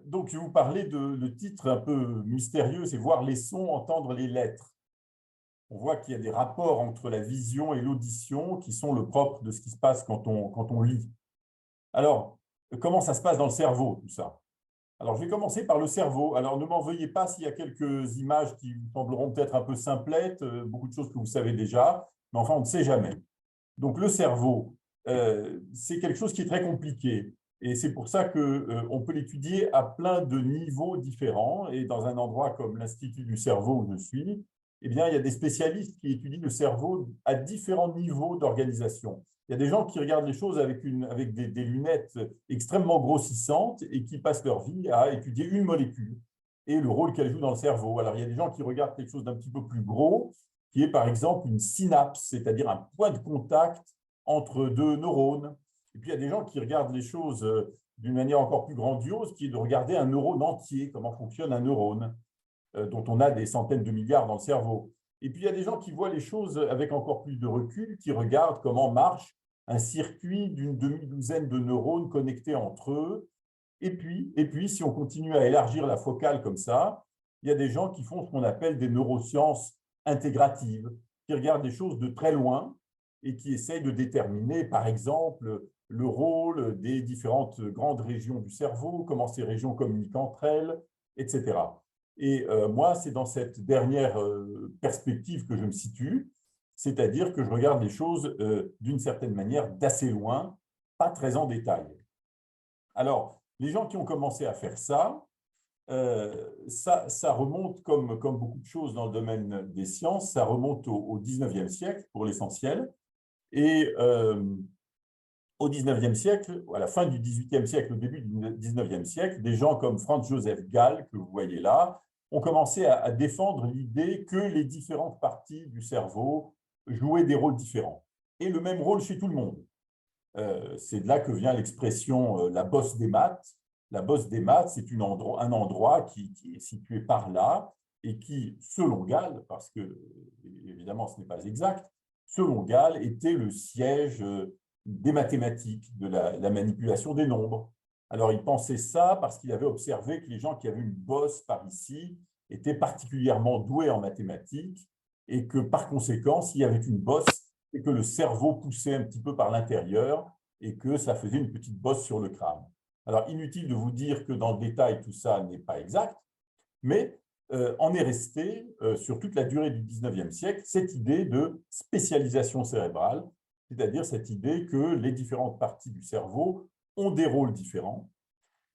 Donc, je vais vous parler le titre un peu mystérieux, c'est voir les sons, entendre les lettres. On voit qu'il y a des rapports entre la vision et l'audition qui sont le propre de ce qui se passe quand on lit. Alors, comment ça se passe dans le cerveau, tout ça? Alors, je vais commencer par le cerveau. Alors, ne m'en veuillez pas s'il y a quelques images qui vous sembleront peut-être un peu simplettes, beaucoup de choses que vous savez déjà, mais enfin, on ne sait jamais. Donc, le cerveau, c'est quelque chose qui est très compliqué. Et c'est pour ça qu'on peut l'étudier à plein de niveaux différents. Et dans un endroit comme l'Institut du cerveau où je suis, eh bien, il y a des spécialistes qui étudient le cerveau à différents niveaux d'organisation. Il y a des gens qui regardent les choses avec des lunettes extrêmement grossissantes et qui passent leur vie à étudier une molécule et le rôle qu'elle joue dans le cerveau. Alors, il y a des gens qui regardent quelque chose d'un petit peu plus gros, qui est par exemple une synapse, c'est-à-dire un point de contact entre deux neurones. Et puis, il y a des gens qui regardent les choses d'une manière encore plus grandiose, qui est de regarder un neurone entier, comment fonctionne un neurone, dont on a des centaines de milliards dans le cerveau. Et puis, il y a des gens qui voient les choses avec encore plus de recul, qui regardent comment marche un circuit d'une demi-douzaine de neurones connectés entre eux. Et puis, si on continue à élargir la focale comme ça, il y a des gens qui font ce qu'on appelle des neurosciences intégratives, qui regardent les choses de très loin et qui essayent de déterminer, par exemple, le rôle des différentes grandes régions du cerveau, comment ces régions communiquent entre elles, etc. Et moi, c'est dans cette dernière perspective que je me situe, c'est-à-dire que je regarde les choses d'une certaine manière d'assez loin, pas très en détail. Alors, les gens qui ont commencé à faire ça, ça remonte, comme beaucoup de choses dans le domaine des sciences, ça remonte au 19e siècle pour l'essentiel. Et au 19e siècle, à la fin du 18e siècle, au début du 19e siècle, des gens comme Franz Joseph Gall, que vous voyez là, ont commencé à défendre l'idée que les différentes parties du cerveau jouaient des rôles différents. Et le même rôle chez tout le monde. C'est de là que vient l'expression la bosse des maths. La bosse des maths, c'est un endroit qui est situé par là et qui, selon Gall, parce que évidemment ce n'est pas exact, selon Gall, était le siège des mathématiques, de la manipulation des nombres. Alors il pensait ça parce qu'il avait observé que les gens qui avaient une bosse par ici étaient particulièrement doués en mathématiques et que par conséquent, s'il y avait une bosse, c'est que le cerveau poussait un petit peu par l'intérieur et que ça faisait une petite bosse sur le crâne. Alors, inutile de vous dire que dans le détail, tout ça n'est pas exact, mais en est resté, sur toute la durée du 19e siècle, cette idée de spécialisation cérébrale, c'est-à-dire cette idée que les différentes parties du cerveau ont des rôles différents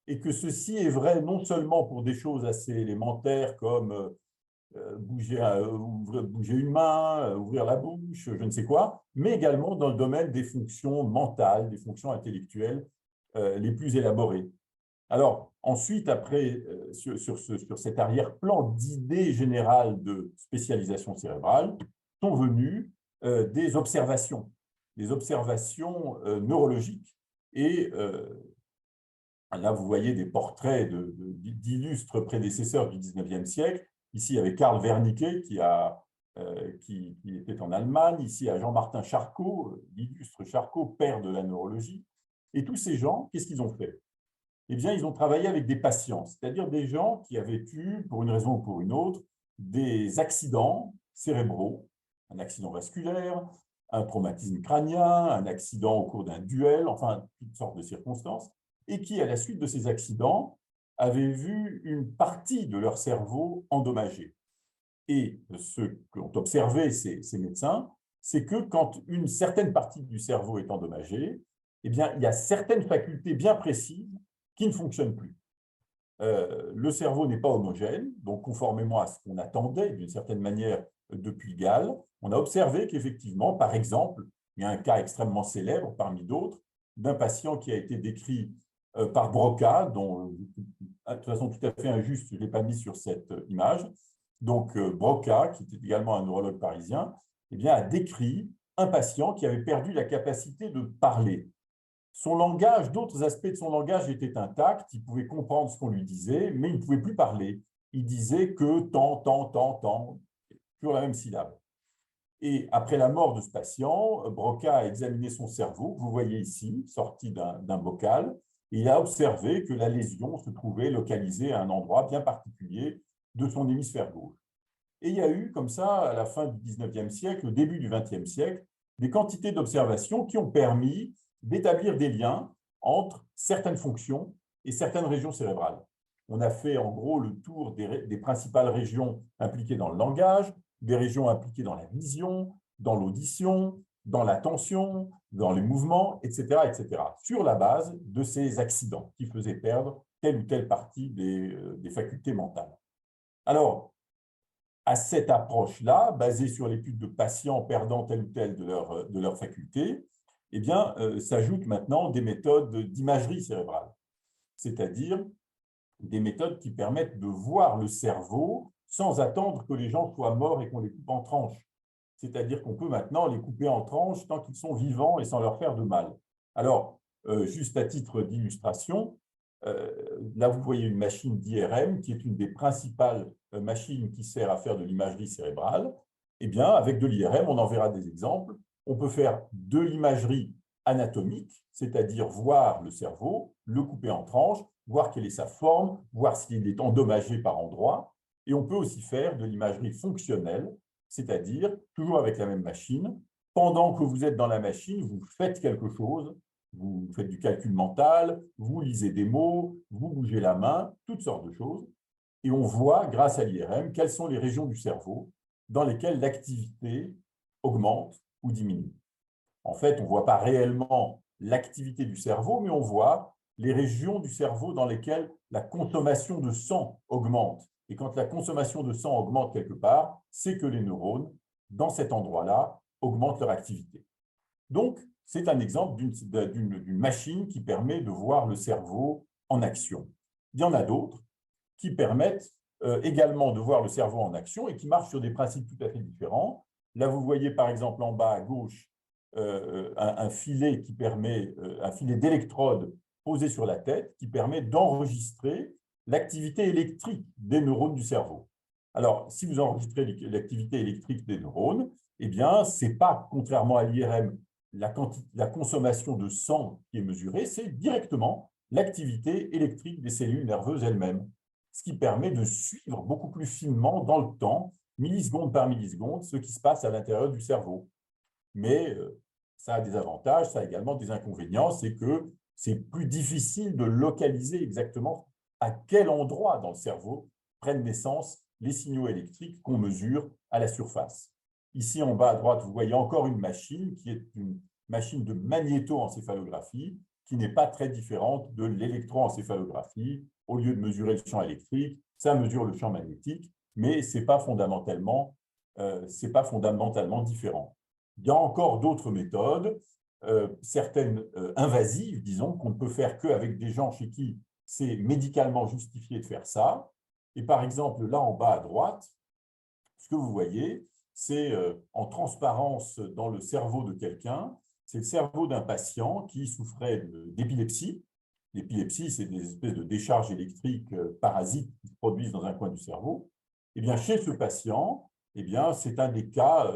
et que ceci est vrai non seulement pour des choses assez élémentaires comme bouger une main, ouvrir la bouche, je ne sais quoi, mais également dans le domaine des fonctions mentales, des fonctions intellectuelles les plus élaborées. Alors, ensuite, après, sur cet arrière-plan d'idées générales de spécialisation cérébrale, sont venues des observations neurologiques. Et là, vous voyez des portraits d'illustres prédécesseurs du 19e siècle. Ici, il y avait Karl Wernicke qui était en Allemagne. Ici, il y a Jean-Martin Charcot, l'illustre Charcot, père de la neurologie. Et tous ces gens, qu'est-ce qu'ils ont fait? Eh bien, ils ont travaillé avec des patients, c'est-à-dire des gens qui avaient eu, pour une raison ou pour une autre, des accidents cérébraux, un accident vasculaire, un traumatisme crânien, un accident au cours d'un duel, enfin, toutes sortes de circonstances, et qui, à la suite de ces accidents, avaient vu une partie de leur cerveau endommagée. Et ce qu'ont observé ces médecins, c'est que quand une certaine partie du cerveau est endommagée, eh bien, il y a certaines facultés bien précises qui ne fonctionnent plus. Le cerveau n'est pas homogène, donc conformément à ce qu'on attendait d'une certaine manière depuis Gall, on a observé qu'effectivement, par exemple, il y a un cas extrêmement célèbre parmi d'autres d'un patient qui a été décrit par Broca, dont de toute façon tout à fait injuste, je ne l'ai pas mis sur cette image. Donc Broca, qui était également un neurologue parisien, eh bien, a décrit un patient qui avait perdu la capacité de parler. Son langage, d'autres aspects de son langage étaient intacts, il pouvait comprendre ce qu'on lui disait, mais il ne pouvait plus parler. Il disait que tant, tant, tant, tant, toujours la même syllabe. Et après la mort de ce patient, Broca a examiné son cerveau, vous voyez ici, sorti d'un bocal, et il a observé que la lésion se trouvait localisée à un endroit bien particulier de son hémisphère gauche. Et il y a eu, comme ça, à la fin du 19e siècle, au début du 20e siècle, des quantités d'observations qui ont permis d'établir des liens entre certaines fonctions et certaines régions cérébrales. On a fait en gros le tour des principales régions impliquées dans le langage, des régions impliquées dans la vision, dans l'audition, dans l'attention, dans les mouvements, etc., sur la base de ces accidents qui faisaient perdre telle ou telle partie des facultés mentales. Alors, à cette approche-là, basée sur l'étude de patients perdant telle ou telle de leurs facultés, eh bien, s'ajoutent maintenant des méthodes d'imagerie cérébrale, c'est-à-dire des méthodes qui permettent de voir le cerveau sans attendre que les gens soient morts et qu'on les coupe en tranches. C'est-à-dire qu'on peut maintenant les couper en tranches tant qu'ils sont vivants et sans leur faire de mal. Alors, juste à titre d'illustration, là, vous voyez une machine d'IRM qui est une des principales machines qui sert à faire de l'imagerie cérébrale. Eh bien, avec de l'IRM, on en verra des exemples. On peut faire de l'imagerie anatomique, c'est-à-dire voir le cerveau, le couper en tranches, voir quelle est sa forme, voir s'il est endommagé par endroits. Et on peut aussi faire de l'imagerie fonctionnelle, c'est-à-dire, toujours avec la même machine, pendant que vous êtes dans la machine, vous faites quelque chose, vous faites du calcul mental, vous lisez des mots, vous bougez la main, toutes sortes de choses. Et on voit, grâce à l'IRM, quelles sont les régions du cerveau dans lesquelles l'activité augmente ou diminue. En fait, on ne voit pas réellement l'activité du cerveau, mais on voit les régions du cerveau dans lesquelles la consommation de sang augmente. Et quand la consommation de sang augmente quelque part, c'est que les neurones, dans cet endroit-là, augmentent leur activité. Donc, c'est un exemple d'une machine qui permet de voir le cerveau en action. Il y en a d'autres qui permettent également de voir le cerveau en action et qui marchent sur des principes tout à fait différents. Là, vous voyez par exemple en bas à gauche un filet qui permet, un filet d'électrodes posé sur la tête qui permet d'enregistrer l'activité électrique des neurones du cerveau. Alors, si vous enregistrez l'activité électrique des neurones, eh bien, ce n'est pas, contrairement à l'IRM, la consommation de sang qui est mesurée, c'est directement l'activité électrique des cellules nerveuses elles-mêmes, ce qui permet de suivre beaucoup plus finement dans le temps, milliseconde par milliseconde, ce qui se passe à l'intérieur du cerveau. Mais ça a des avantages, ça a également des inconvénients, c'est que c'est plus difficile de localiser exactement à quel endroit dans le cerveau prennent naissance les signaux électriques qu'on mesure à la surface. Ici, en bas à droite, vous voyez encore une machine qui est une machine de magnétoencéphalographie qui n'est pas très différente de l'électroencéphalographie. Au lieu de mesurer le champ électrique, ça mesure le champ magnétique, mais ce n'est pas fondamentalement différent. Il y a encore d'autres méthodes, certaines invasives, disons, qu'on ne peut faire qu'avec des gens chez qui c'est médicalement justifié de faire ça. Et par exemple, là en bas à droite, ce que vous voyez, c'est en transparence dans le cerveau de quelqu'un, c'est le cerveau d'un patient qui souffrait d'épilepsie. L'épilepsie, c'est des espèces de décharges électriques parasites qui se produisent dans un coin du cerveau. Eh bien, chez ce patient, eh bien, c'est un des cas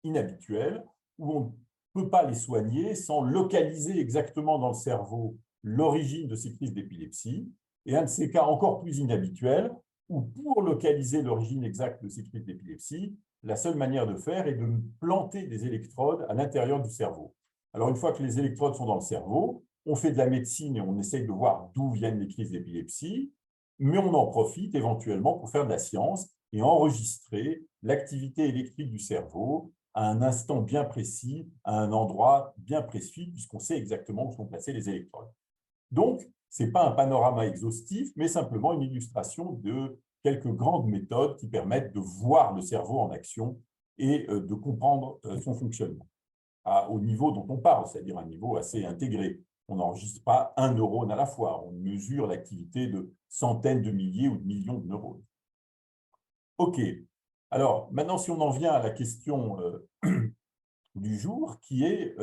inhabituels où on ne peut pas les soigner sans localiser exactement dans le cerveau l'origine de ces crises d'épilepsie. Et un de ces cas encore plus inhabituels où pour localiser l'origine exacte de ces crises d'épilepsie, la seule manière de faire est de planter des électrodes à l'intérieur du cerveau. Alors, une fois que les électrodes sont dans le cerveau, on fait de la médecine et on essaye de voir d'où viennent les crises d'épilepsie, mais on en profite éventuellement pour faire de la science et enregistrer l'activité électrique du cerveau à un instant bien précis, à un endroit bien précis, puisqu'on sait exactement où sont placées les électrodes. Donc, ce n'est pas un panorama exhaustif, mais simplement une illustration de quelques grandes méthodes qui permettent de voir le cerveau en action et de comprendre son fonctionnement au niveau dont on parle, c'est-à-dire un niveau assez intégré. On n'enregistre pas un neurone à la fois, on mesure l'activité de centaines de milliers ou de millions de neurones. OK. Alors, maintenant, si on en vient à la question du jour, qui est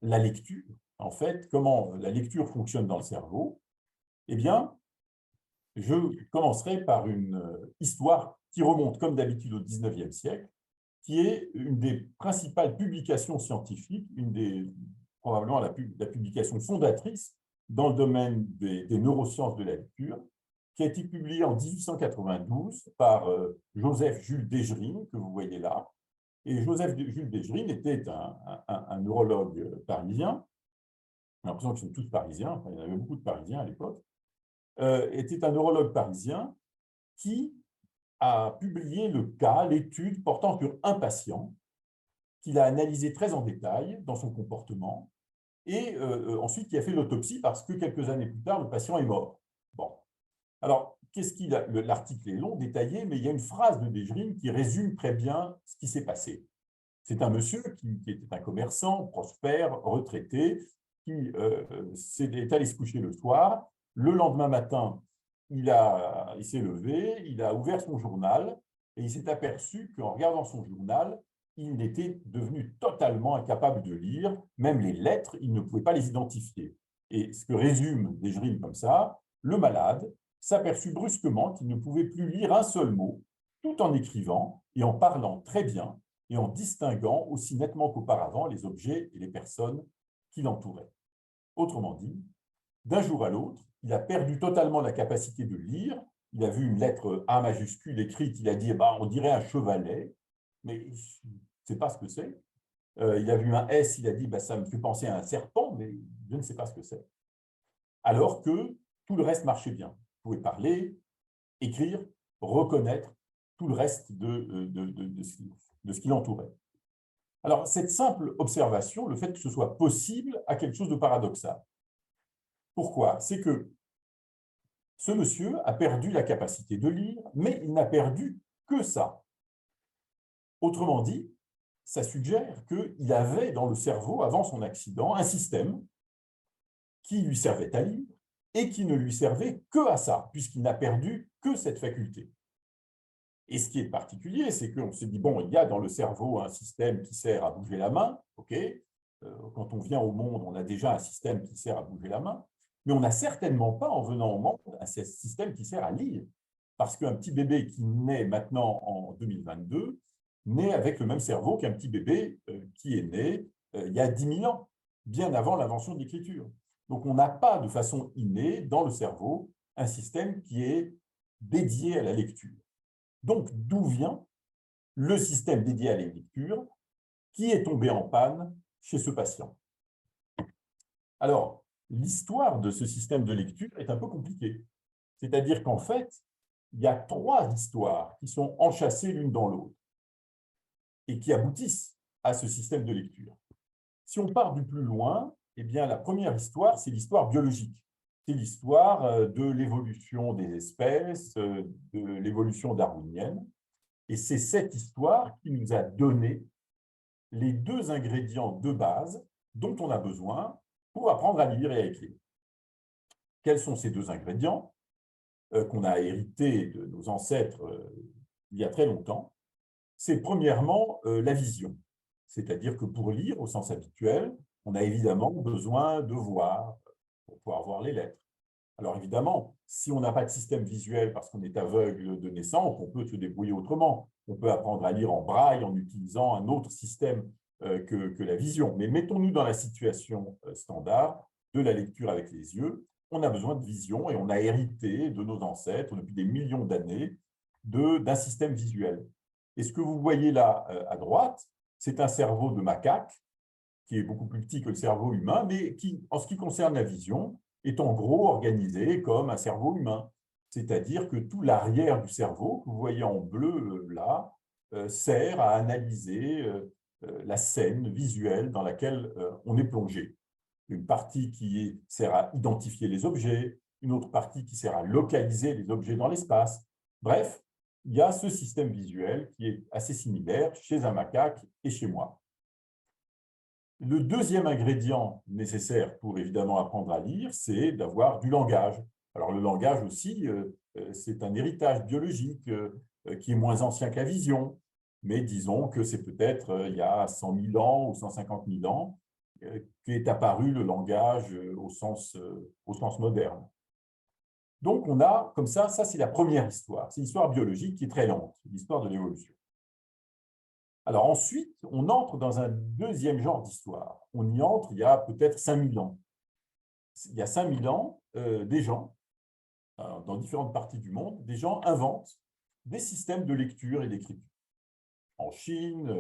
la lecture. En fait, comment la lecture fonctionne dans le cerveau? Eh bien, je commencerai par une histoire qui remonte, comme d'habitude, au 19e siècle, qui est une des principales publications scientifiques, probablement la publication fondatrice dans le domaine des neurosciences de la lecture, qui a été publié en 1892 par Joseph Jules Desgerines, que vous voyez là. Et Joseph Jules Desgerines était un neurologue parisien. J'ai l'impression qu'ils sont tous parisiens, enfin, il y en avait beaucoup de Parisiens à l'époque, était un neurologue parisien qui a publié le cas, l'étude portant sur un patient qu'il a analysé très en détail dans son comportement et ensuite qui a fait l'autopsie parce que quelques années plus tard, le patient est mort. Bon. Alors, l'article est long, détaillé, mais il y a une phrase de Desgerines qui résume très bien ce qui s'est passé. C'est un monsieur qui était un commerçant, prospère, retraité, qui est allé se coucher le soir. Le lendemain matin, il s'est levé, il a ouvert son journal et il s'est aperçu qu'en regardant son journal, il était devenu totalement incapable de lire. Même les lettres, il ne pouvait pas les identifier. Et ce que résume Desgerines comme ça, le malade s'aperçut brusquement qu'il ne pouvait plus lire un seul mot, tout en écrivant et en parlant très bien, et en distinguant aussi nettement qu'auparavant les objets et les personnes qui l'entouraient. Autrement dit, d'un jour à l'autre, il a perdu totalement la capacité de lire. Il a vu une lettre A majuscule écrite, il a dit on dirait un chevalet, mais je ne sais pas ce que c'est. Il a vu un S, il a dit ça me fait penser à un serpent, mais je ne sais pas ce que c'est. Alors que tout le reste marchait bien. Il pouvait parler, écrire, reconnaître tout le reste de ce qui l'entourait. Alors, cette simple observation, le fait que ce soit possible, a quelque chose de paradoxal. Pourquoi? C'est que ce monsieur a perdu la capacité de lire, mais il n'a perdu que ça. Autrement dit, ça suggère qu'il avait dans le cerveau, avant son accident, un système qui lui servait à lire et qui ne lui servait que à ça, puisqu'il n'a perdu que cette faculté. Et ce qui est particulier, c'est qu'on se dit, bon, il y a dans le cerveau un système qui sert à bouger la main, ok, quand on vient au monde, on a déjà un système qui sert à bouger la main, mais on n'a certainement pas, en venant au monde, un système qui sert à lire. Parce qu'un petit bébé qui naît maintenant en 2022, naît avec le même cerveau qu'un petit bébé qui est né il y a 10 000 ans, bien avant l'invention de l'écriture. Donc, on n'a pas de façon innée dans le cerveau un système qui est dédié à la lecture. Donc, d'où vient le système dédié à la lecture qui est tombé en panne chez ce patient? Alors, l'histoire de ce système de lecture est un peu compliquée. C'est-à-dire qu'en fait, il y a 3 histoires qui sont enchâssées l'une dans l'autre et qui aboutissent à ce système de lecture. Si on part du plus loin, eh bien, la première histoire, c'est l'histoire biologique. C'est l'histoire de l'évolution des espèces, de l'évolution darwinienne. Et c'est cette histoire qui nous a donné les 2 ingrédients de base dont on a besoin pour apprendre à lire et à écrire. Quels sont ces 2 ingrédients qu'on a hérités de nos ancêtres il y a très longtemps? C'est premièrement la vision. C'est-à-dire que pour lire au sens habituel, on a évidemment besoin de voir pour pouvoir voir les lettres. Alors évidemment, si on n'a pas de système visuel parce qu'on est aveugle de naissance, on peut se débrouiller autrement. On peut apprendre à lire en braille en utilisant un autre système que la vision. Mais mettons-nous dans la situation standard de la lecture avec les yeux. On a besoin de vision et on a hérité de nos ancêtres depuis des millions d'années d'un système visuel. Et ce que vous voyez là à droite, c'est un cerveau de macaque qui est beaucoup plus petit que le cerveau humain, mais qui, en ce qui concerne la vision, est en gros organisé comme un cerveau humain. C'est-à-dire que tout l'arrière du cerveau, que vous voyez en bleu là, sert à analyser la scène visuelle dans laquelle on est plongé. Une partie qui sert à identifier les objets, une autre partie qui sert à localiser les objets dans l'espace. Bref, il y a ce système visuel qui est assez similaire chez un macaque et chez moi. Le deuxième ingrédient nécessaire pour évidemment apprendre à lire, c'est d'avoir du langage. Alors le langage aussi, c'est un héritage biologique qui est moins ancien que la vision, mais disons que c'est peut-être il y a 100 000 ans ou 150 000 ans qu'est apparu le langage au sens moderne. Donc on a comme ça c'est la première histoire, c'est l'histoire biologique qui est très lente, l'histoire de l'évolution. Alors ensuite, on entre dans un deuxième genre d'histoire. On y entre il y a peut-être 5000 ans. il y a 5000 ans, des gens, dans différentes parties du monde, des gens inventent des systèmes de lecture et d'écriture. En Chine,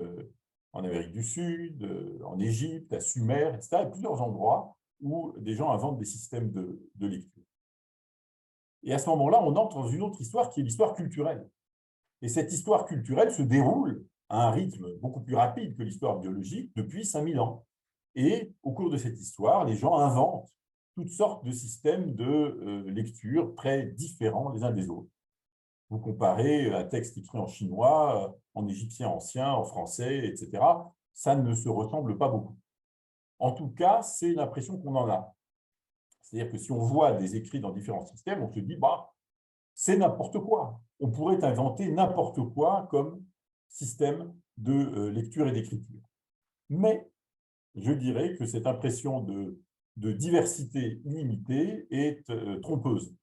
en Amérique du Sud, en Égypte, à Sumer, etc. Il y a plusieurs endroits où des gens inventent des systèmes de lecture. Et à ce moment-là, on entre dans une autre histoire qui est l'histoire culturelle. Et cette histoire culturelle se déroule à un rythme beaucoup plus rapide que l'histoire biologique depuis 5000 ans. Et au cours de cette histoire, les gens inventent toutes sortes de systèmes de lecture très différents les uns des autres. Vous comparez un texte écrit en chinois, en égyptien ancien, en français, etc. Ça ne se ressemble pas beaucoup. En tout cas, c'est l'impression qu'on en a. C'est-à-dire que si on voit des écrits dans différents systèmes, on se dit, bah, c'est n'importe quoi. On pourrait inventer n'importe quoi comme système de lecture et d'écriture. Mais je dirais que cette impression de diversité illimitée est trompeuse,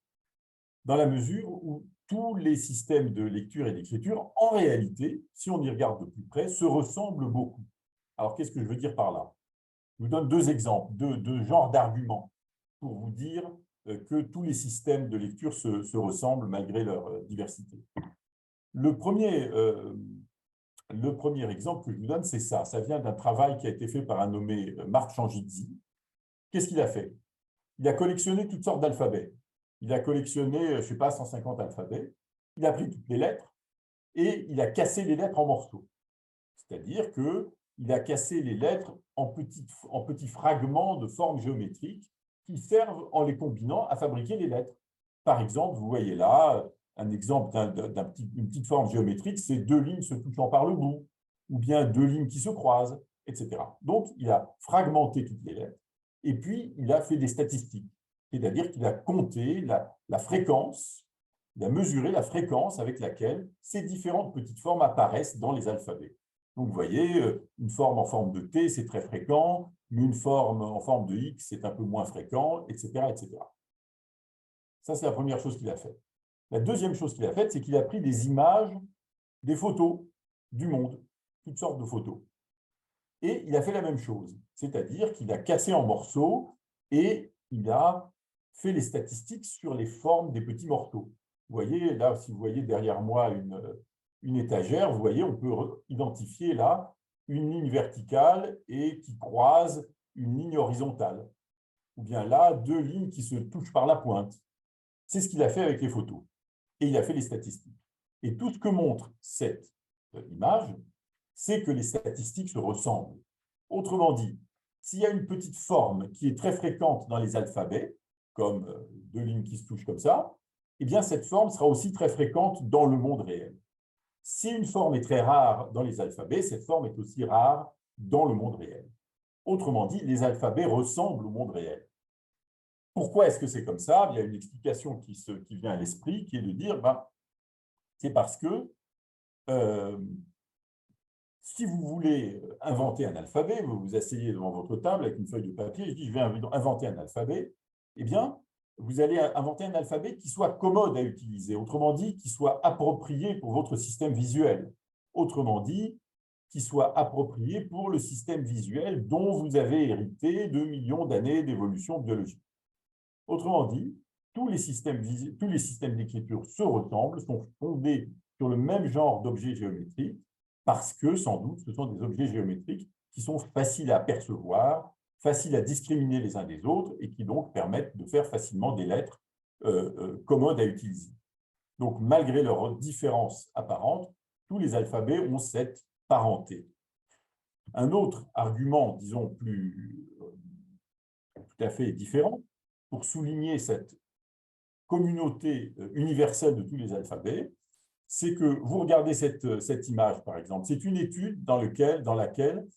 dans la mesure où tous les systèmes de lecture et d'écriture, en réalité, si on y regarde de plus près, se ressemblent beaucoup. Alors, qu'est-ce que je veux dire par là? Je vous donne deux exemples, deux genres d'arguments pour vous dire que tous les systèmes de lecture se ressemblent malgré leur diversité. Le premier exemple que je vous donne, c'est ça. Ça vient d'un travail qui a été fait par un nommé Marc Changizzi. Qu'est-ce qu'il a fait? Il a collectionné toutes sortes d'alphabets. Il a collectionné, je ne sais pas, 150 alphabets. Il a pris toutes les lettres et il a cassé les lettres en morceaux. C'est-à-dire qu'il a cassé les lettres en petits fragments de formes géométriques qui servent, en les combinant, à fabriquer les lettres. Par exemple, vous voyez là un exemple d'une petite forme géométrique, c'est deux lignes se touchant par le bout, ou bien deux lignes qui se croisent, etc. Donc, il a fragmenté toutes les lettres, et puis il a fait des statistiques, c'est-à-dire qu'il a compté la fréquence, il a mesuré la fréquence avec laquelle ces différentes petites formes apparaissent dans les alphabets. Donc, vous voyez, une forme en forme de T, c'est très fréquent, mais une forme en forme de X, c'est un peu moins fréquent, etc., etc. Ça, c'est la première chose qu'il a faite. La deuxième chose qu'il a faite, c'est qu'il a pris des images, des photos du monde, toutes sortes de photos. Et il a fait la même chose, c'est-à-dire qu'il a cassé en morceaux et il a fait les statistiques sur les formes des petits morceaux. Vous voyez, là, si vous voyez derrière moi une étagère, vous voyez, on peut identifier là une ligne verticale et qui croise une ligne horizontale. Ou bien là, deux lignes qui se touchent par la pointe. C'est ce qu'il a fait avec les photos. Et il a fait les statistiques. Et tout ce que montre cette image, c'est que les statistiques se ressemblent. Autrement dit, s'il y a une petite forme qui est très fréquente dans les alphabets, comme deux lignes qui se touchent comme ça, eh bien cette forme sera aussi très fréquente dans le monde réel. Si une forme est très rare dans les alphabets, cette forme est aussi rare dans le monde réel. Autrement dit, les alphabets ressemblent au monde réel. Pourquoi est-ce que c'est comme ça? Il y a une explication qui vient à l'esprit, qui est de dire, c'est parce que si vous voulez inventer un alphabet, vous vous asseyez devant votre table avec une feuille de papier, et je dis, je vais inventer un alphabet, eh bien, vous allez inventer un alphabet qui soit commode à utiliser, autrement dit, qui soit approprié pour votre système visuel. Autrement dit, qui soit approprié pour le système visuel dont vous avez hérité de millions d'années d'évolution biologique. Autrement dit, tous les systèmes d'écriture se ressemblent, sont fondés sur le même genre d'objets géométriques, parce que, sans doute, ce sont des objets géométriques qui sont faciles à percevoir, faciles à discriminer les uns des autres, et qui donc permettent de faire facilement des lettres commodes à utiliser. Donc, malgré leurs différences apparentes, tous les alphabets ont cette parenté. Un autre argument, disons, tout à fait différent, pour souligner cette communauté universelle de tous les alphabets, c'est que vous regardez cette image, par exemple. C'est une étude dans laquelle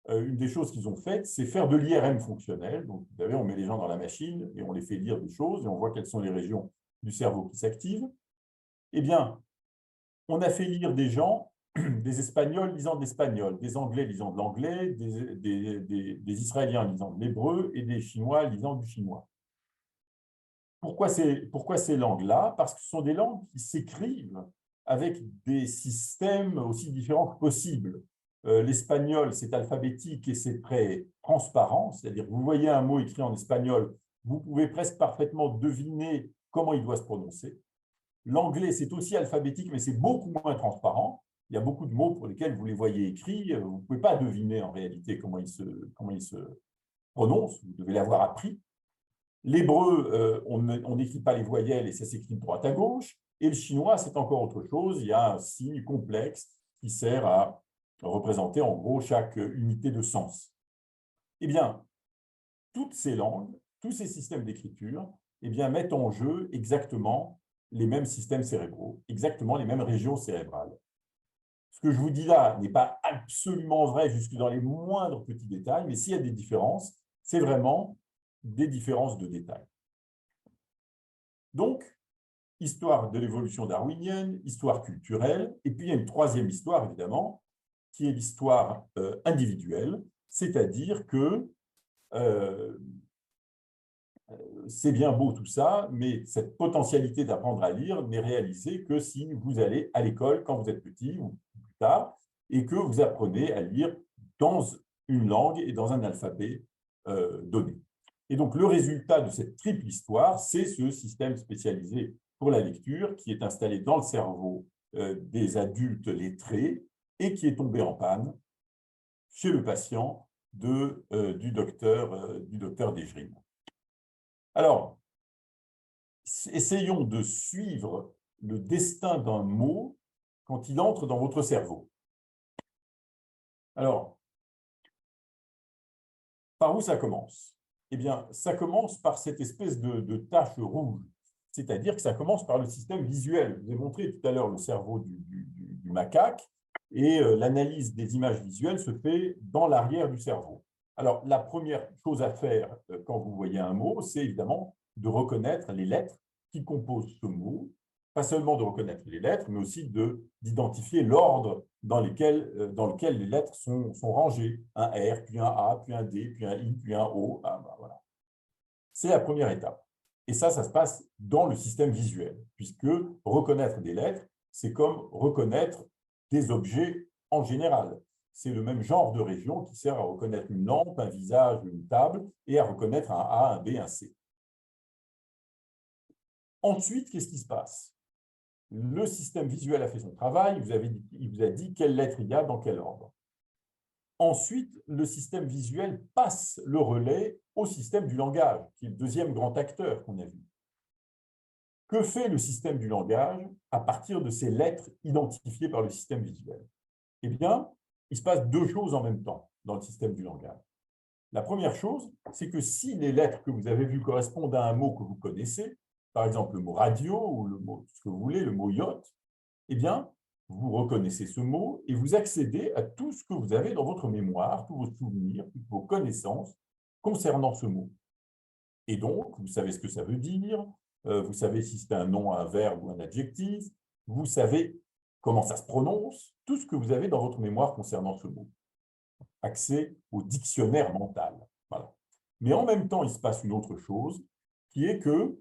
une des choses qu'ils ont faites, c'est faire de l'IRM fonctionnel. Donc, vous savez, on met les gens dans la machine et on les fait lire des choses et on voit quelles sont les régions du cerveau qui s'activent. Eh bien, on a fait lire des gens, des Espagnols lisant de l'espagnol, des Anglais lisant de l'anglais, des Israéliens lisant de l'hébreu et des Chinois lisant du chinois. Pourquoi ces langues-là? Parce que ce sont des langues qui s'écrivent avec des systèmes aussi différents que possible. L'espagnol, c'est alphabétique et c'est très transparent, c'est-à-dire que vous voyez un mot écrit en espagnol, vous pouvez presque parfaitement deviner comment il doit se prononcer. L'anglais, c'est aussi alphabétique, mais c'est beaucoup moins transparent. Il y a beaucoup de mots pour lesquels vous les voyez écrits. Vous ne pouvez pas deviner en réalité comment ils se prononcent. Vous devez l'avoir appris. L'hébreu, on n'écrit pas les voyelles et ça s'écrit de droite à gauche. Et le chinois, c'est encore autre chose. Il y a un signe complexe qui sert à représenter en gros chaque unité de sens. Eh bien, toutes ces langues, tous ces systèmes d'écriture, eh bien, mettent en jeu exactement les mêmes systèmes cérébraux, exactement les mêmes régions cérébrales. Ce que je vous dis là n'est pas absolument vrai jusque dans les moindres petits détails, mais s'il y a des différences, c'est vraiment des différences de détails. Donc, histoire de l'évolution darwinienne, histoire culturelle, et puis il y a une troisième histoire, évidemment, qui est l'histoire individuelle, c'est-à-dire que c'est bien beau tout ça, mais cette potentialité d'apprendre à lire n'est réalisée que si vous allez à l'école quand vous êtes petit ou plus tard, et que vous apprenez à lire dans une langue et dans un alphabet donné. Et donc, le résultat de cette triple histoire, c'est ce système spécialisé pour la lecture qui est installé dans le cerveau des adultes lettrés et qui est tombé en panne chez le patient du docteur Desjrine. Alors, essayons de suivre le destin d'un mot quand il entre dans votre cerveau. Alors, par où ça commence? Eh bien, ça commence par cette espèce de tache rouge, c'est-à-dire que ça commence par le système visuel. Je vous ai montré tout à l'heure le cerveau du macaque, et l'analyse des images visuelles se fait dans l'arrière du cerveau. Alors, la première chose à faire quand vous voyez un mot, c'est évidemment de reconnaître les lettres qui composent ce mot, pas seulement de reconnaître les lettres, mais aussi d'identifier l'ordre dans lequel les lettres sont rangées. Un R, puis un A, puis un D, puis un I, puis un O. Ah, ben voilà. C'est la première étape. Et ça se passe dans le système visuel, puisque reconnaître des lettres, c'est comme reconnaître des objets en général. C'est le même genre de région qui sert à reconnaître une lampe, un visage, une table, et à reconnaître un A, un B, un C. Ensuite, qu'est-ce qui se passe? Le système visuel a fait son travail, il vous a dit quelle lettre il y a dans quel ordre. Ensuite, le système visuel passe le relais au système du langage, qui est le deuxième grand acteur qu'on a vu. Que fait le système du langage à partir de ces lettres identifiées par le système visuel? Eh bien, il se passe deux choses en même temps dans le système du langage. La première chose, c'est que si les lettres que vous avez vues correspondent à un mot que vous connaissez, par exemple le mot radio ou le mot, ce que vous voulez, le mot yacht, eh bien, vous reconnaissez ce mot et vous accédez à tout ce que vous avez dans votre mémoire, tous vos souvenirs, toutes vos connaissances concernant ce mot. Et donc, vous savez ce que ça veut dire, vous savez si c'est un nom, un verbe ou un adjectif, vous savez comment ça se prononce, tout ce que vous avez dans votre mémoire concernant ce mot. Accès au dictionnaire mental. Voilà. Mais en même temps, il se passe une autre chose, qui est que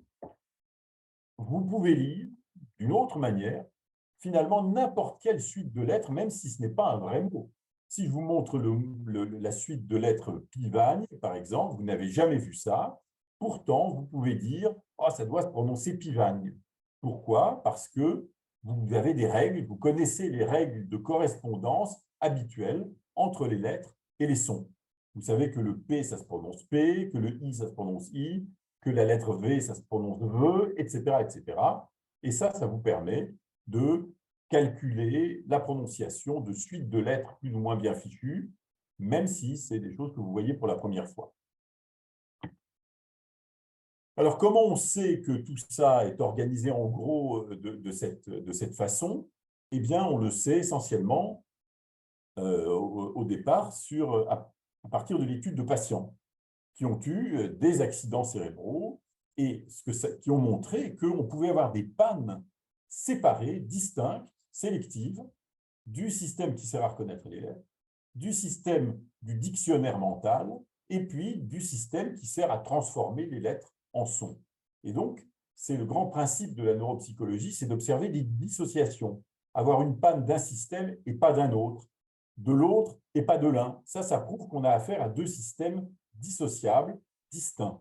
vous pouvez lire d'une autre manière, finalement, n'importe quelle suite de lettres, même si ce n'est pas un vrai mot. Si je vous montre la suite de lettres Pivagne, par exemple, vous n'avez jamais vu ça, pourtant, vous pouvez dire « oh, ça doit se prononcer Pivagne ». Pourquoi? Parce que vous avez des règles, vous connaissez les règles de correspondance habituelles entre les lettres et les sons. Vous savez que le P, ça se prononce P, que le I, ça se prononce I, que la lettre V, ça se prononce V, etc., etc. Et ça vous permet de calculer la prononciation de suites de lettres plus ou moins bien fichues, même si c'est des choses que vous voyez pour la première fois. Alors, comment on sait que tout ça est organisé en gros de cette façon? Eh bien, on le sait essentiellement au départ à partir de l'étude de patients qui ont eu des accidents cérébraux et qui ont montré qu'on pouvait avoir des pannes séparées, distinctes, sélectives, du système qui sert à reconnaître les lettres, du système du dictionnaire mental, et puis du système qui sert à transformer les lettres en sons. Et donc, c'est le grand principe de la neuropsychologie, c'est d'observer des dissociations, avoir une panne d'un système et pas d'un autre, de l'autre et pas de l'un. Ça prouve qu'on a affaire à deux systèmes dissociables, distincts.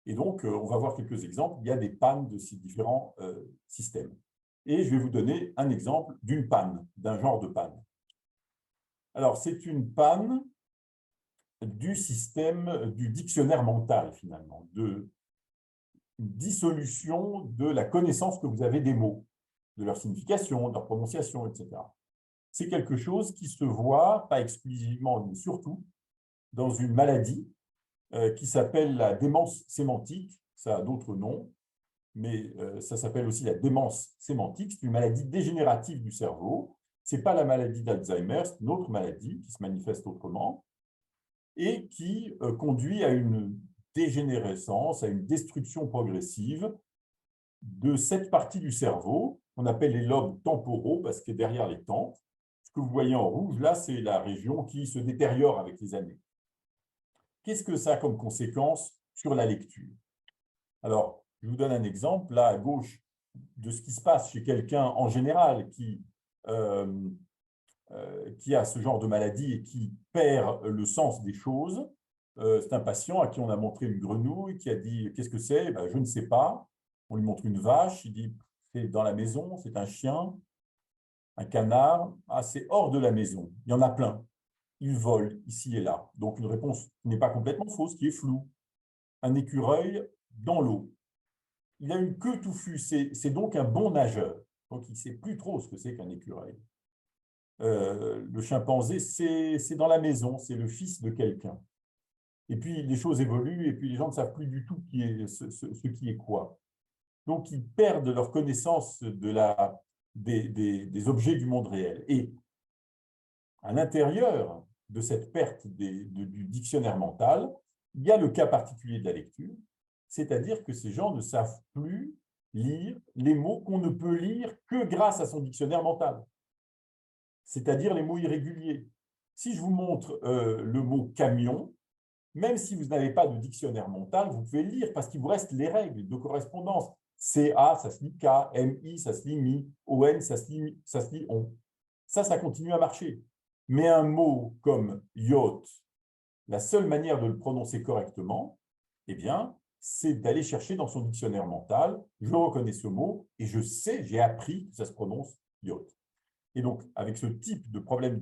Et donc, on va voir quelques exemples. Il y a des pannes de ces différents systèmes. Et je vais vous donner un exemple d'une panne, d'un genre de panne. Alors, c'est une panne du système du dictionnaire mental, finalement, de dissolution de la connaissance que vous avez des mots, de leur signification, de leur prononciation, etc. C'est quelque chose qui se voit, pas exclusivement, mais surtout, dans une maladie qui s'appelle la démence sémantique. Ça a d'autres noms, mais ça s'appelle aussi la démence sémantique. C'est une maladie dégénérative du cerveau. Ce n'est pas la maladie d'Alzheimer, c'est une autre maladie qui se manifeste autrement et qui conduit à une dégénérescence, à une destruction progressive de cette partie du cerveau qu'on appelle les lobes temporaux, parce que derrière les tempes, ce que vous voyez en rouge, là, c'est la région qui se détériore avec les années. Qu'est-ce que ça a comme conséquence sur la lecture? Alors, je vous donne un exemple, là, à gauche, de ce qui se passe chez quelqu'un en général qui a ce genre de maladie et qui perd le sens des choses. C'est un patient à qui on a montré une grenouille, qui a dit « Qu'est-ce que c'est ?» Ben, je ne sais pas. On lui montre une vache, il dit « C'est dans la maison, c'est un chien, un canard. Ah, c'est hors de la maison. Il y en a plein. Ils volent ici et là. » Donc, une réponse qui n'est pas complètement fausse, qui est floue. Un écureuil dans l'eau. Il a une queue touffue, c'est donc un bon nageur. Donc, il ne sait plus trop ce que c'est qu'un écureuil. Le chimpanzé, c'est dans la maison, c'est le fils de quelqu'un. Et puis, les choses évoluent, et puis les gens ne savent plus du tout ce qui est quoi. Donc, ils perdent leur connaissance des objets du monde réel. Et à l'intérieur de cette perte du dictionnaire mental, il y a le cas particulier de la lecture, c'est-à-dire que ces gens ne savent plus lire les mots qu'on ne peut lire que grâce à son dictionnaire mental, c'est-à-dire les mots irréguliers. Si je vous montre le mot camion, même si vous n'avez pas de dictionnaire mental, vous pouvez le lire parce qu'il vous reste les règles de correspondance. C-A, ça se lit K, M-I, ça se lit Mi, O-N, ça se lit on. Ça continue à marcher. Mais un mot comme yacht, la seule manière de le prononcer correctement, eh bien, c'est d'aller chercher dans son dictionnaire mental, je reconnais ce mot et je sais, j'ai appris que ça se prononce yacht. Et donc, avec ce type de problème,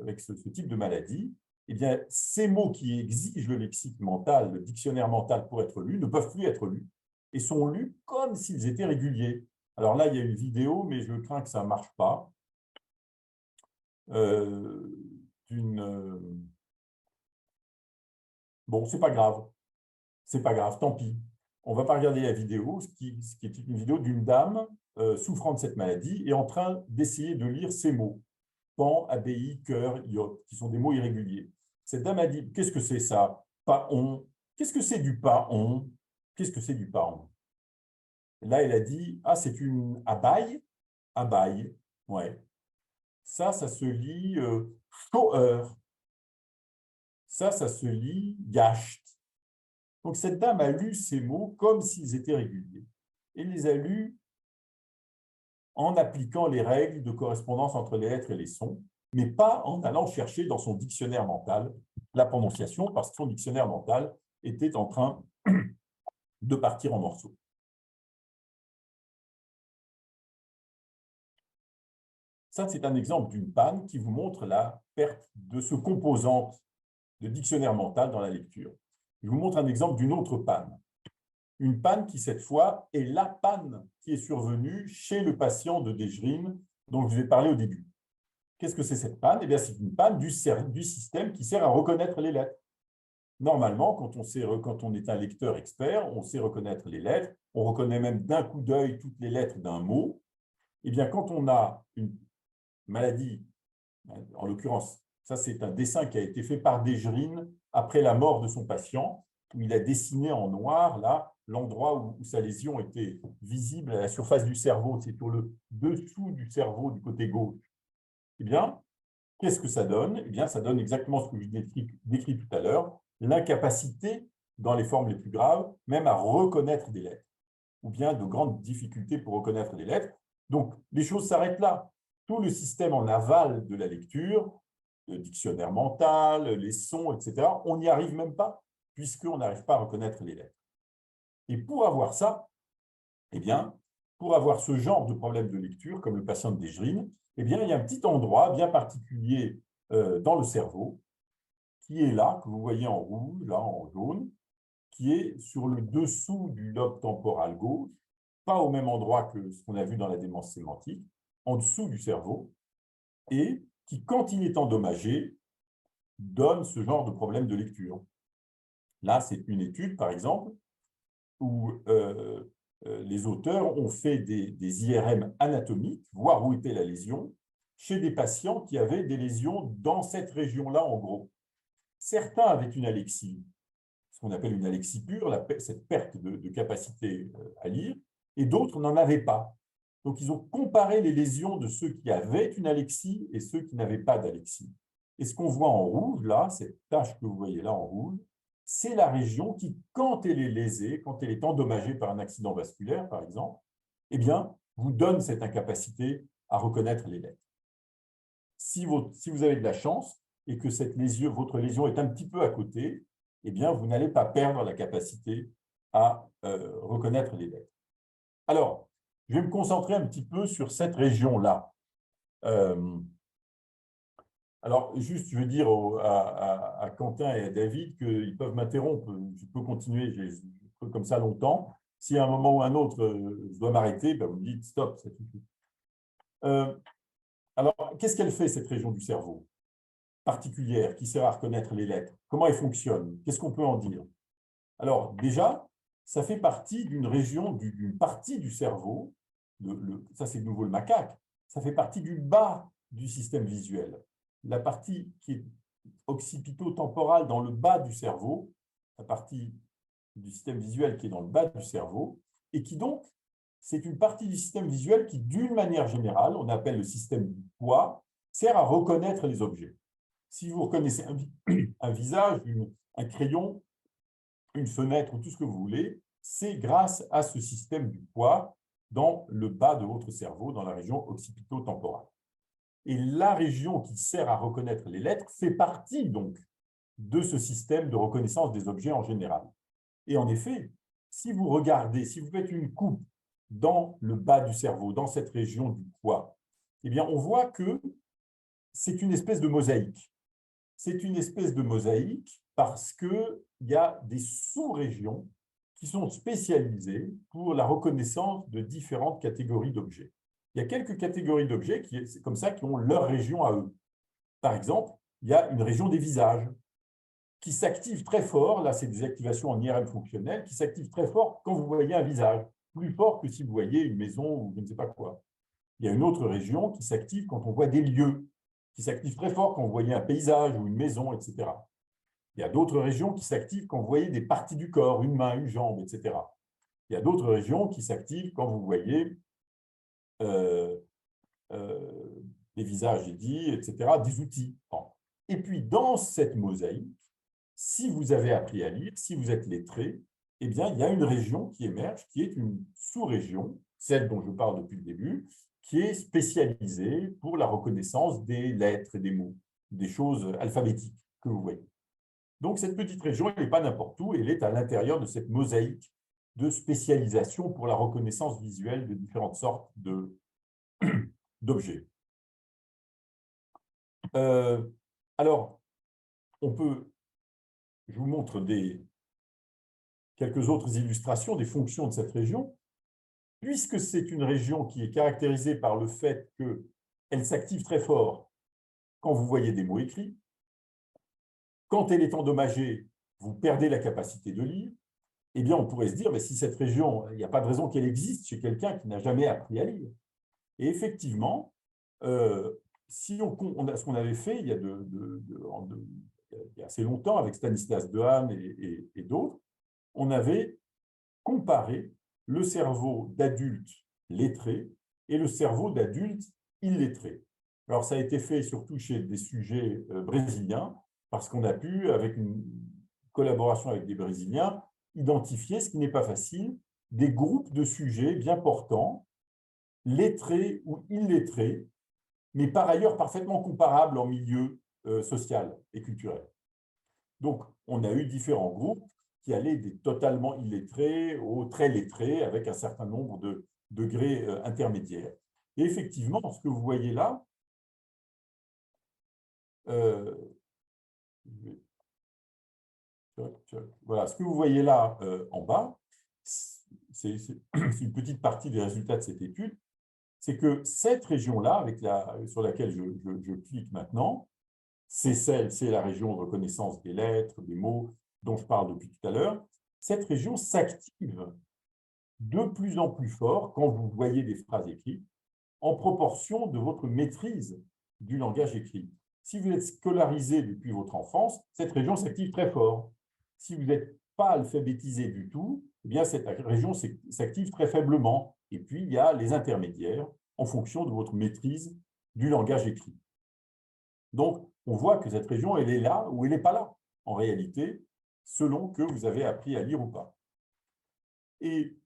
avec ce type de maladie, eh bien, ces mots qui exigent le lexique mental, le dictionnaire mental pour être lus, ne peuvent plus être lus et sont lus comme s'ils étaient réguliers. Alors là, il y a une vidéo, mais je crains que ça ne marche pas. Bon, c'est pas grave. C'est pas grave, tant pis. On ne va pas regarder la vidéo, ce qui est une vidéo d'une dame souffrant de cette maladie et en train d'essayer de lire ces mots. Pan, abbaye, cœur, yacht, qui sont des mots irréguliers. Cette dame a dit, qu'est-ce que c'est ça? Paon. Qu'est-ce que c'est du paon? Qu'est-ce que c'est du paon? Là, elle a dit, ah, c'est une abaye. Abaye, ouais. Ça se lit shoer. Ça se lit yacht. Donc, cette dame a lu ces mots comme s'ils étaient réguliers. Elle les a lus en appliquant les règles de correspondance entre les lettres et les sons, mais pas en allant chercher dans son dictionnaire mental la prononciation, parce que son dictionnaire mental était en train de partir en morceaux. Ça, c'est un exemple d'une panne qui vous montre la perte de ce composante de dictionnaire mental dans la lecture. Je vous montre un exemple d'une autre panne. Une panne qui, cette fois, est la panne qui est survenue chez le patient de Dejerine dont je vous ai parlé au début. Qu'est-ce que c'est cette panne? Eh bien, c'est une panne du système qui sert à reconnaître les lettres. Normalement, quand on est un lecteur expert, on sait reconnaître les lettres, on reconnaît même d'un coup d'œil toutes les lettres d'un mot. Eh bien, quand on a une maladie, en l'occurrence, ça c'est un dessin qui a été fait par Dejerine après la mort de son patient, où il a dessiné en noir, là, l'endroit où sa lésion était visible à la surface du cerveau, c'est sur le dessous du cerveau du côté gauche. Eh bien, qu'est-ce que ça donne? Eh bien, ça donne exactement ce que je décris tout à l'heure, l'incapacité, dans les formes les plus graves, même à reconnaître des lettres, ou bien de grandes difficultés pour reconnaître des lettres. Donc, les choses s'arrêtent là. Tout le système en aval de la lecture, le dictionnaire mental, les sons, etc., on n'y arrive même pas, puisqu'on n'arrive pas à reconnaître les lettres. Et pour avoir ça, eh bien, pour avoir ce genre de problème de lecture, comme le patient de Dejerine, eh bien, il y a un petit endroit bien particulier dans le cerveau, qui est là, que vous voyez en rouge, là en jaune, qui est sur le dessous du lobe temporal gauche, pas au même endroit que ce qu'on a vu dans la démence sémantique, en dessous du cerveau, et qui, quand il est endommagé, donne ce genre de problème de lecture. Là, c'est une étude, par exemple, où les auteurs ont fait des IRM anatomiques, voir où était la lésion, chez des patients qui avaient des lésions dans cette région-là, en gros. Certains avaient une alexie, ce qu'on appelle une alexie pure, cette perte de capacité à lire, et d'autres n'en avaient pas. Donc, ils ont comparé les lésions de ceux qui avaient une alexie et ceux qui n'avaient pas d'alexie. Et ce qu'on voit en rouge, là, cette tache que vous voyez là en rouge, c'est la région qui, quand elle est lésée, quand elle est endommagée par un accident vasculaire, par exemple, eh bien, vous donne cette incapacité à reconnaître les lettres. Si vous avez de la chance et que votre lésion est un petit peu à côté, eh bien, vous n'allez pas perdre la capacité à reconnaître les lettres. Alors, je vais me concentrer un petit peu sur cette région-là. Alors, juste, je veux dire à Quentin et à David qu'ils peuvent m'interrompre. Je peux continuer comme ça longtemps. Si à un moment ou à un autre, je dois m'arrêter, ben vous me dites stop, ça suffit. Alors, qu'est-ce qu'elle fait, cette région du cerveau particulière qui sert à reconnaître les lettres? Comment elle fonctionne? Qu'est-ce qu'on peut en dire? Alors, déjà, ça fait partie d'une région, d'une partie du cerveau, ça c'est de nouveau le macaque, ça fait partie du bas du système visuel. La partie qui est occipito-temporale dans le bas du cerveau, la partie du système visuel qui est dans le bas du cerveau, et qui donc, c'est une partie du système visuel qui, d'une manière générale, on appelle le système du poids, sert à reconnaître les objets. Si vous reconnaissez un visage, un crayon, une fenêtre ou tout ce que vous voulez, c'est grâce à ce système du poids dans le bas de votre cerveau, dans la région occipito-temporale. Et la région qui sert à reconnaître les lettres fait partie donc de ce système de reconnaissance des objets en général. Et en effet, si vous regardez, si vous faites une coupe dans le bas du cerveau, dans cette région du poids, eh bien, on voit que c'est une espèce de mosaïque. C'est une espèce de mosaïque parce qu'il y a des sous-régions qui sont spécialisées pour la reconnaissance de différentes catégories d'objets. Il y a quelques catégories d'objets comme ça, qui ont leur région à eux. Par exemple, il y a une région des visages qui s'active très fort, là c'est des activations en IRM fonctionnelle, qui s'active très fort quand vous voyez un visage, plus fort que si vous voyez une maison ou je ne sais pas quoi. Il y a une autre région qui s'active quand on voit des lieux, qui s'active très fort quand vous voyez un paysage ou une maison, etc. Il y a d'autres régions qui s'activent quand vous voyez des parties du corps, une main, une jambe, etc. Il y a d'autres régions qui s'activent quand vous voyez des visages, j'ai dit, etc., des outils. Et puis, dans cette mosaïque, si vous avez appris à lire, si vous êtes lettré, eh bien, il y a une région qui émerge, qui est une sous-région, celle dont je parle depuis le début, qui est spécialisée pour la reconnaissance des lettres et des mots, des choses alphabétiques que vous voyez. Donc, cette petite région, elle n'est pas n'importe où, elle est à l'intérieur de cette mosaïque de spécialisation pour la reconnaissance visuelle de différentes sortes d'objets. Alors, je vous montre quelques autres illustrations des fonctions de cette région. Puisque c'est une région qui est caractérisée par le fait qu'elle s'active très fort quand vous voyez des mots écrits, quand elle est endommagée, vous perdez la capacité de lire, eh bien, on pourrait se dire, mais si cette région, il n'y a pas de raison qu'elle existe chez quelqu'un qui n'a jamais appris à lire. Et effectivement, ce qu'on avait fait il y a assez longtemps avec Stanislas Dehaene et d'autres, on avait comparé le cerveau d'adultes lettrés et le cerveau d'adultes illettrés. Alors, ça a été fait surtout chez des sujets brésiliens, parce qu'on a pu, avec une collaboration avec des Brésiliens, identifier, ce qui n'est pas facile, des groupes de sujets bien portants, lettrés ou illettrés, mais par ailleurs parfaitement comparables en milieu social et culturel. Donc, on a eu différents groupes qui allait des totalement illettrés aux très lettrés, avec un certain nombre de degrés intermédiaires. Et effectivement, ce que vous voyez là, voilà, ce que vous voyez là en bas, c'est une petite partie des résultats de cette étude, c'est que cette région-là, sur laquelle je clique maintenant, c'est la région de reconnaissance des lettres, des mots dont je parle depuis tout à l'heure. Cette région s'active de plus en plus fort quand vous voyez des phrases écrites en proportion de votre maîtrise du langage écrit. Si vous êtes scolarisé depuis votre enfance, cette région s'active très fort. Si vous n'êtes pas alphabétisé du tout, eh bien cette région s'active très faiblement. Et puis, il y a les intermédiaires en fonction de votre maîtrise du langage écrit. Donc, on voit que cette région, elle est là ou elle n'est pas là, en réalité, selon que vous avez appris à lire ou pas. Et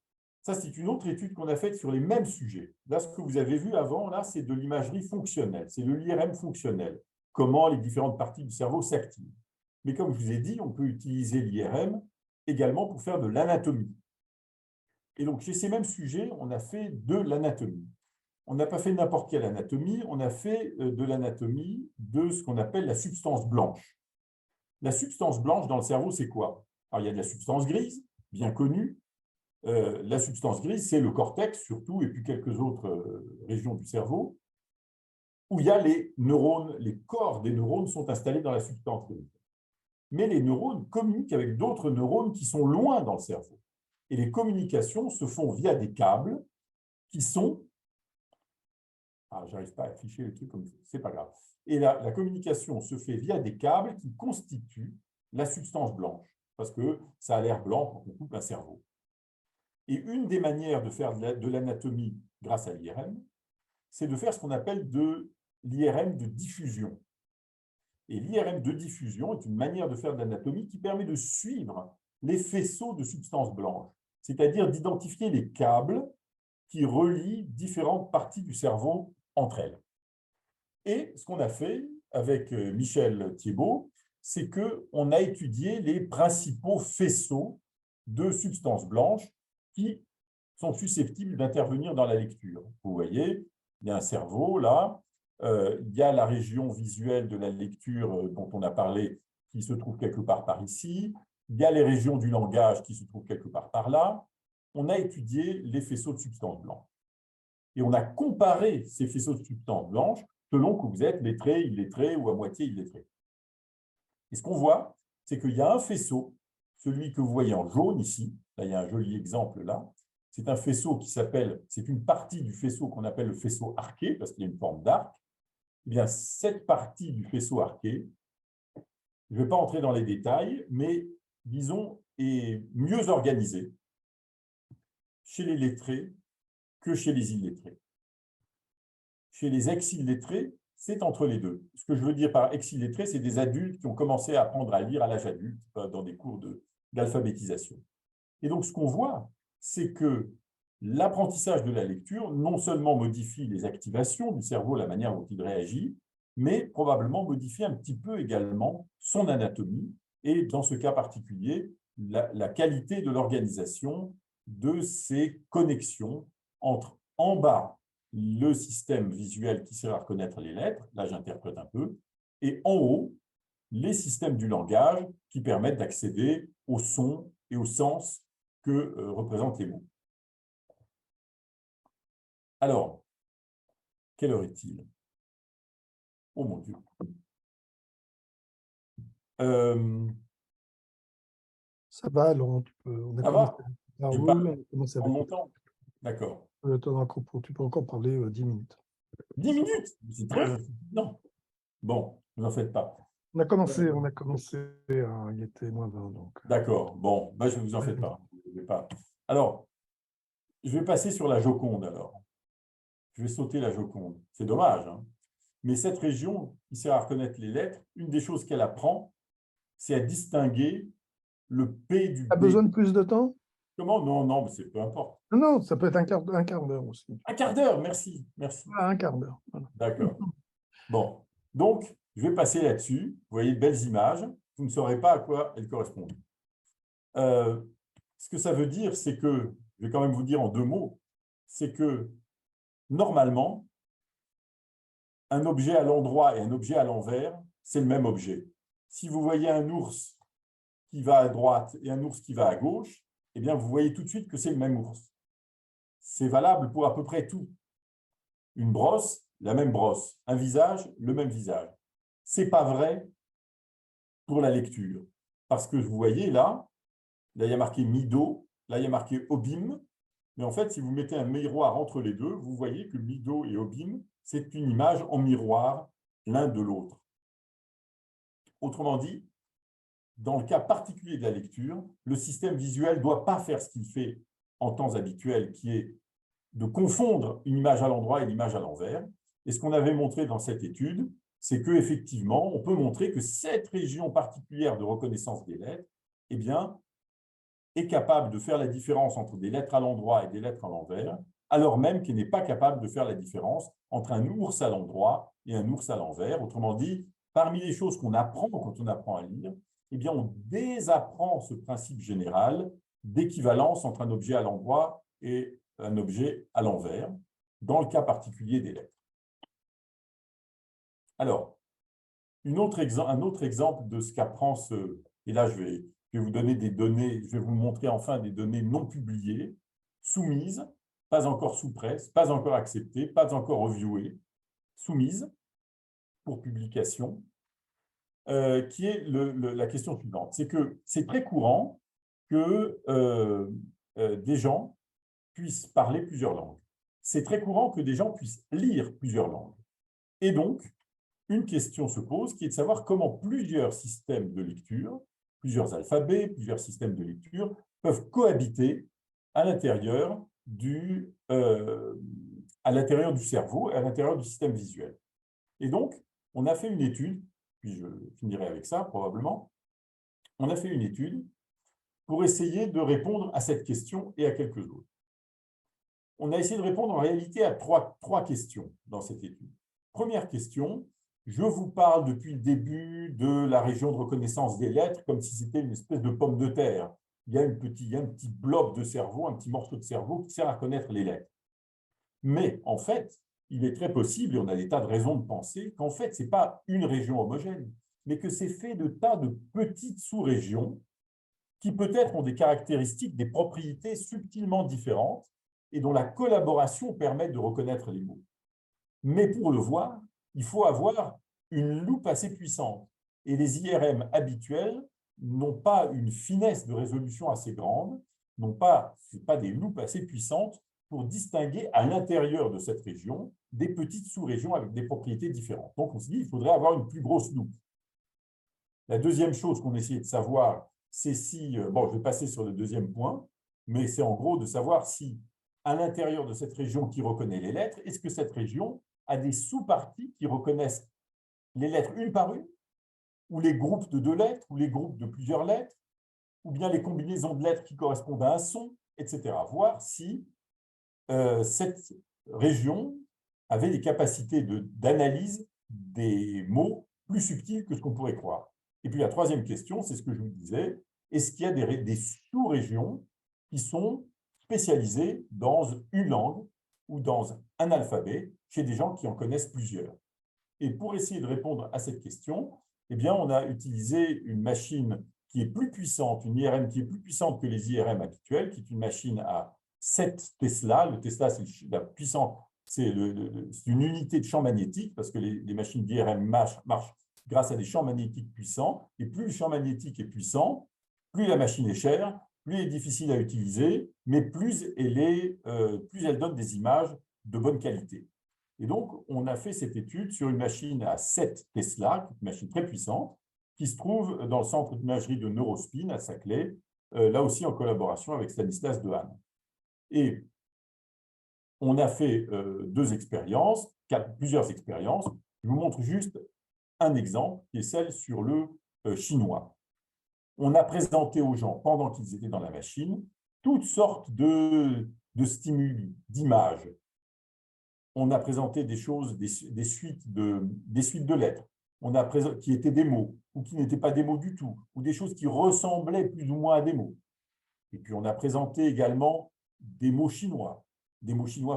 ça, c'est une autre étude qu'on a faite sur les mêmes sujets. Là, ce que vous avez vu avant, là, c'est de l'imagerie fonctionnelle, c'est de l'IRM fonctionnel, comment les différentes parties du cerveau s'activent. Mais comme je vous ai dit, on peut utiliser l'IRM également pour faire de l'anatomie. Et donc, chez ces mêmes sujets, on a fait de l'anatomie. On n'a pas fait n'importe quelle anatomie, on a fait de l'anatomie de ce qu'on appelle la substance blanche. La substance blanche dans le cerveau, c'est quoi? Alors, il y a de la substance grise, bien connue. La substance grise, c'est le cortex surtout, et puis quelques autres régions du cerveau, où il y a les neurones, les corps des neurones sont installés dans la substance grise. Mais les neurones communiquent avec d'autres neurones qui sont loin dans le cerveau. Et les communications se font via des câbles qui sont... Ah, j'arrive pas à afficher le truc comme ça, c'est pas grave. Et la communication se fait via des câbles qui constituent la substance blanche, parce que ça a l'air blanc quand on coupe un cerveau. Et une des manières de faire de l'anatomie grâce à l'IRM, c'est de faire ce qu'on appelle de l'IRM de diffusion. Et l'IRM de diffusion est une manière de faire de l'anatomie qui permet de suivre les faisceaux de substances blanches, c'est-à-dire d'identifier les câbles qui relient différentes parties du cerveau entre elles. Et ce qu'on a fait avec Michel Thiébaut, c'est qu'on a étudié les principaux faisceaux de substances blanches qui sont susceptibles d'intervenir dans la lecture. Vous voyez, il y a un cerveau là, il y a la région visuelle de la lecture dont on a parlé qui se trouve quelque part par ici, il y a les régions du langage qui se trouvent quelque part par là. On a étudié les faisceaux de substances blanches. Et on a comparé ces faisceaux de substances blanches selon que vous êtes lettré, illettré ou à moitié illettré. Et ce qu'on voit, c'est qu'il y a un faisceau, celui que vous voyez en jaune ici, là il y a un joli exemple là, c'est un faisceau qui s'appelle, c'est une partie du faisceau qu'on appelle le faisceau arqué, parce qu'il y a une forme d'arc. Eh bien, cette partie du faisceau arqué, je ne vais pas entrer dans les détails, mais disons, est mieux organisée chez les lettrés que chez les illettrés. Chez les ex-illettrés, c'est entre les deux. Ce que je veux dire par ex-illettrés, c'est des adultes qui ont commencé à apprendre à lire à l'âge adulte dans des cours d'alphabétisation. Et donc, ce qu'on voit, c'est que l'apprentissage de la lecture non seulement modifie les activations du cerveau, la manière dont il réagit, mais probablement modifie un petit peu également son anatomie et, dans ce cas particulier, la qualité de l'organisation de ces connexions entre, en bas, le système visuel qui sert à reconnaître les lettres, là j'interprète un peu, et en haut, les systèmes du langage qui permettent d'accéder au son et au sens que représentent les mots. Alors, quelle heure est-il? Oh mon Dieu. Ça va, alors on a Ça va? oui, Pas on a commencé en avec montant? D'accord. tu peux encore parler 10 minutes. 10 minutes? C'est très... Non. Bon, ne vous en faites pas. On a commencé, il était moins 20, donc. D'accord. Bon, je ne vous en faites pas. Alors, je vais passer sur la Joconde alors. Je vais sauter la Joconde. C'est dommage, hein. Mais cette région qui sert à reconnaître les lettres, une des choses qu'elle apprend, c'est à distinguer le P du Tu as B. besoin de plus de temps? Comment? Non, non, mais c'est peu importe. Non, non, ça peut être un quart d'heure aussi. Un quart d'heure, merci. Merci. Voilà, un quart d'heure. Voilà. D'accord. Bon, donc, je vais passer là-dessus. Vous voyez de belles images. Vous ne saurez pas à quoi elles correspondent. Ce que ça veut dire, c'est que, je vais quand même vous dire en 2 mots, c'est que normalement, un objet à l'endroit et un objet à l'envers, c'est le même objet. Si vous voyez un ours qui va à droite et un ours qui va à gauche, eh bien, vous voyez tout de suite que c'est le même ours. C'est valable pour à peu près tout. Une brosse, la même brosse. Un visage, le même visage. Ce n'est pas vrai pour la lecture. Parce que vous voyez là, il y a marqué Mido, là, il y a marqué Obim. Mais en fait, si vous mettez un miroir entre les deux, vous voyez que Mido et Obim, c'est une image en miroir l'un de l'autre. Autrement dit, dans le cas particulier de la lecture, le système visuel ne doit pas faire ce qu'il fait en temps habituel, qui est de confondre une image à l'endroit et l'image à l'envers. Et ce qu'on avait montré dans cette étude, c'est qu'effectivement, on peut montrer que cette région particulière de reconnaissance des lettres, eh bien, est capable de faire la différence entre des lettres à l'endroit et des lettres à l'envers, alors même qu'elle n'est pas capable de faire la différence entre un ours à l'endroit et un ours à l'envers. Autrement dit, parmi les choses qu'on apprend quand on apprend à lire, eh bien, on désapprend ce principe général d'équivalence entre un objet à l'endroit et un objet à l'envers, dans le cas particulier des lettres. Alors, un autre exemple de ce qu'apprend ce... Et là, je vais vous donner des données, je vais vous montrer enfin des données non publiées, soumises, pas encore sous presse, pas encore acceptées, pas encore reviewées, soumises pour publication, qui est la question suivante. C'est que c'est très courant que des gens puissent parler plusieurs langues. C'est très courant que des gens puissent lire plusieurs langues. Et donc, une question se pose qui est de savoir comment plusieurs systèmes de lecture, plusieurs alphabets, plusieurs systèmes de lecture peuvent cohabiter à l'intérieur du cerveau, à l'intérieur du système visuel. Et donc, on a fait une étude, puis je finirai avec ça probablement, on a fait une étude pour essayer de répondre à cette question et à quelques autres. On a essayé de répondre en réalité à trois questions dans cette étude. Première question, je vous parle depuis le début de la région de reconnaissance des lettres comme si c'était une espèce de pomme de terre. Il y a un petit blob de cerveau, un petit morceau de cerveau qui sert à connaître les lettres. Mais en fait, il est très possible, et on a des tas de raisons de penser, qu'en fait, ce n'est pas une région homogène, mais que c'est fait de tas de petites sous-régions qui peut-être ont des caractéristiques, des propriétés subtilement différentes et dont la collaboration permet de reconnaître les mots. Mais pour le voir, il faut avoir une loupe assez puissante. Et les IRM habituels n'ont pas une finesse de résolution assez grande, ce ne sont pas des loupes assez puissantes pour distinguer à l'intérieur de cette région des petites sous-régions avec des propriétés différentes. Donc, on se dit qu'il faudrait avoir une plus grosse loupe. La deuxième chose qu'on essayait de savoir, c'est si, bon, je vais passer sur le deuxième point, mais c'est en gros de savoir si, à l'intérieur de cette région qui reconnaît les lettres, est-ce que cette région a des sous-parties qui reconnaissent les lettres une par une, ou les groupes de 2 lettres, ou les groupes de plusieurs lettres, ou bien les combinaisons de lettres qui correspondent à un son, etc. Voir si cette région avait des capacités d'analyse des mots plus subtiles que ce qu'on pourrait croire. Et puis la troisième question, c'est ce que je vous disais, est-ce qu'il y a des sous-régions qui sont spécialisées dans une langue ou dans un alphabet chez des gens qui en connaissent plusieurs? Et pour essayer de répondre à cette question, eh bien, on a utilisé une machine qui est plus puissante, une IRM qui est plus puissante que les IRM habituelles, qui est une machine à 7 Tesla. Le Tesla, c'est la puissance, c'est une unité de champ magnétique, parce que les machines d'IRM marchent grâce à des champs magnétiques puissants. Et plus le champ magnétique est puissant, plus la machine est chère, plus elle est difficile à utiliser, mais plus elle donne des images de bonne qualité. Et donc, on a fait cette étude sur une machine à 7 Tesla, une machine très puissante, qui se trouve dans le centre d'imagerie de Neurospin à Saclay, là aussi en collaboration avec Stanislas Dehaene. Et on a fait plusieurs expériences. Je vous montre juste un exemple, qui est celle sur le chinois. On a présenté aux gens, pendant qu'ils étaient dans la machine, toutes sortes de stimuli, d'images. On a présenté des choses, des suites de lettres, qui étaient des mots, ou qui n'étaient pas des mots du tout, ou des choses qui ressemblaient plus ou moins à des mots. Et puis, on a présenté également des mots chinois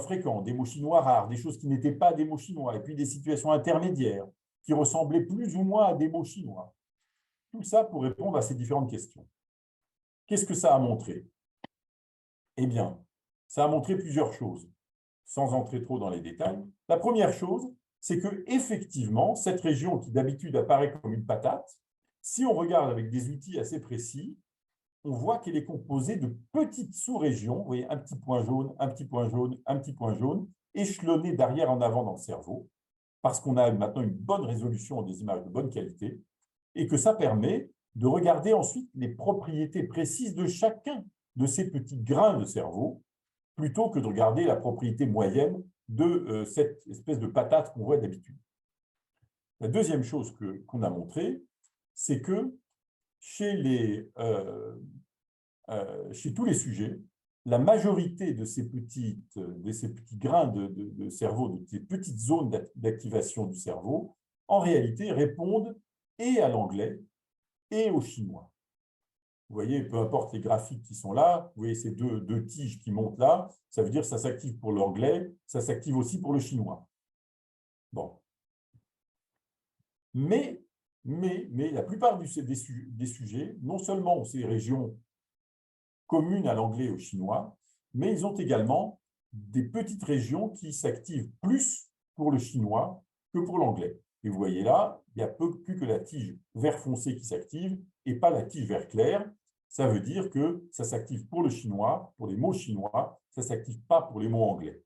fréquents, des mots chinois rares, des choses qui n'étaient pas des mots chinois, et puis des situations intermédiaires qui ressemblaient plus ou moins à des mots chinois. Tout ça pour répondre à ces différentes questions. Qu'est-ce que ça a montré? Eh bien, ça a montré plusieurs choses, sans entrer trop dans les détails. La première chose, c'est qu'effectivement, cette région qui d'habitude apparaît comme une patate, si on regarde avec des outils assez précis, on voit qu'elle est composée de petites sous-régions, vous voyez, un petit point jaune, un petit point jaune, un petit point jaune, échelonnés d'arrière en avant dans le cerveau, parce qu'on a maintenant une bonne résolution des images de bonne qualité, et que ça permet de regarder ensuite les propriétés précises de chacun de ces petits grains de cerveau, plutôt que de regarder la propriété moyenne de cette espèce de patate qu'on voit d'habitude. La deuxième chose qu'on a montrée, c'est que chez tous les sujets, la majorité de ces petits grains de cerveau, de ces petites zones d'activation du cerveau, en réalité répondent et à l'anglais et au chinois. Vous voyez, peu importe les graphiques qui sont là, vous voyez ces deux tiges qui montent là, ça veut dire que ça s'active pour l'anglais, ça s'active aussi pour le chinois. Bon. Mais la plupart des sujets, non seulement ont ces régions communes à l'anglais et au chinois, mais ils ont également des petites régions qui s'activent plus pour le chinois que pour l'anglais. Et vous voyez là, il n'y a plus que la tige vert foncé qui s'active et pas la tige vert clair. Ça veut dire que ça s'active pour le chinois, pour les mots chinois, ça ne s'active pas pour les mots anglais.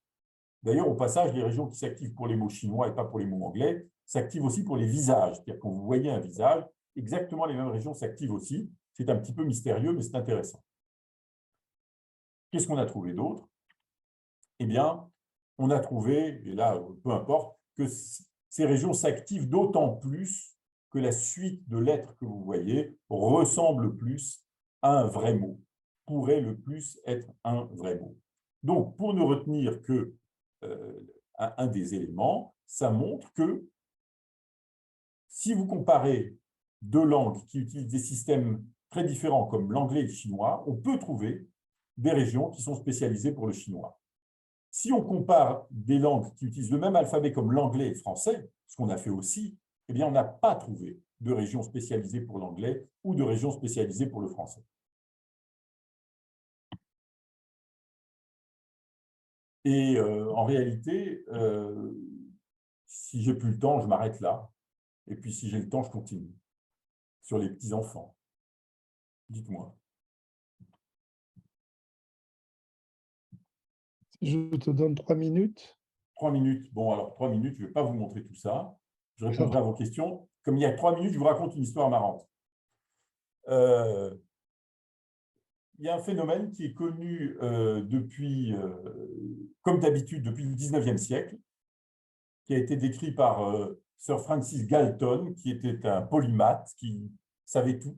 D'ailleurs, au passage, les régions qui s'activent pour les mots chinois et pas pour les mots anglais s'activent aussi pour les visages. C'est-à-dire quand vous voyez un visage, exactement les mêmes régions s'activent aussi. C'est un petit peu mystérieux, mais c'est intéressant. Qu'est-ce qu'on a trouvé d'autre? Eh bien, on a trouvé, et là, peu importe, que ces régions s'activent d'autant plus que la suite de lettres que vous voyez ressemble plus à un vrai mot, pourrait le plus être un vrai mot. Donc, pour ne retenir que un des éléments, ça montre que si vous comparez deux langues qui utilisent des systèmes très différents comme l'anglais et le chinois, on peut trouver des régions qui sont spécialisées pour le chinois. Si on compare des langues qui utilisent le même alphabet comme l'anglais et le français, ce qu'on a fait aussi, eh bien, on n'a pas trouvé de région spécialisée pour l'anglais ou de région spécialisée pour le français. Et en réalité, si j'ai plus le temps, je m'arrête là. Et puis, si j'ai le temps, je continue sur les petits-enfants. Dites-moi. Je te donne 3 minutes. 3 minutes. Bon, alors 3 minutes, je ne vais pas vous montrer tout ça. Je répondrai à vos questions. Comme il y a 3 minutes, je vous raconte une histoire marrante. Il y a un phénomène qui est connu depuis, comme d'habitude, depuis le 19e siècle, qui a été décrit par Sir Francis Galton, qui était un polymathe, qui savait tout,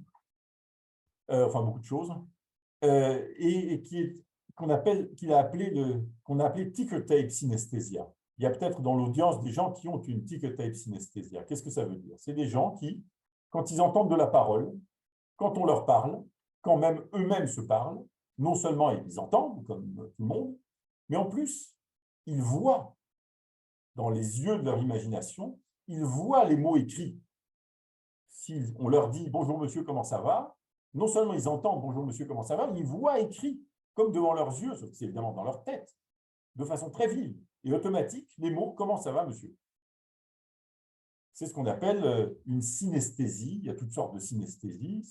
enfin beaucoup de choses, et qu'on a appelé ticker tape synesthésia. Il y a peut-être dans l'audience des gens qui ont une ticker tape synesthésia. Qu'est-ce que ça veut dire? C'est des gens qui, quand ils entendent de la parole, quand on leur parle, quand même eux-mêmes se parlent, non seulement ils entendent, comme tout le monde, mais en plus, ils voient dans les yeux de leur imagination, ils voient les mots écrits. Si on leur dit « Bonjour monsieur, comment ça va ?» non seulement ils entendent « Bonjour monsieur, comment ça va ?» ils voient écrit, comme devant leurs yeux, sauf que c'est évidemment dans leur tête, de façon très vive et automatique, les mots « Comment ça va monsieur ?» C'est ce qu'on appelle une synesthésie. Il y a toutes sortes de synesthésies.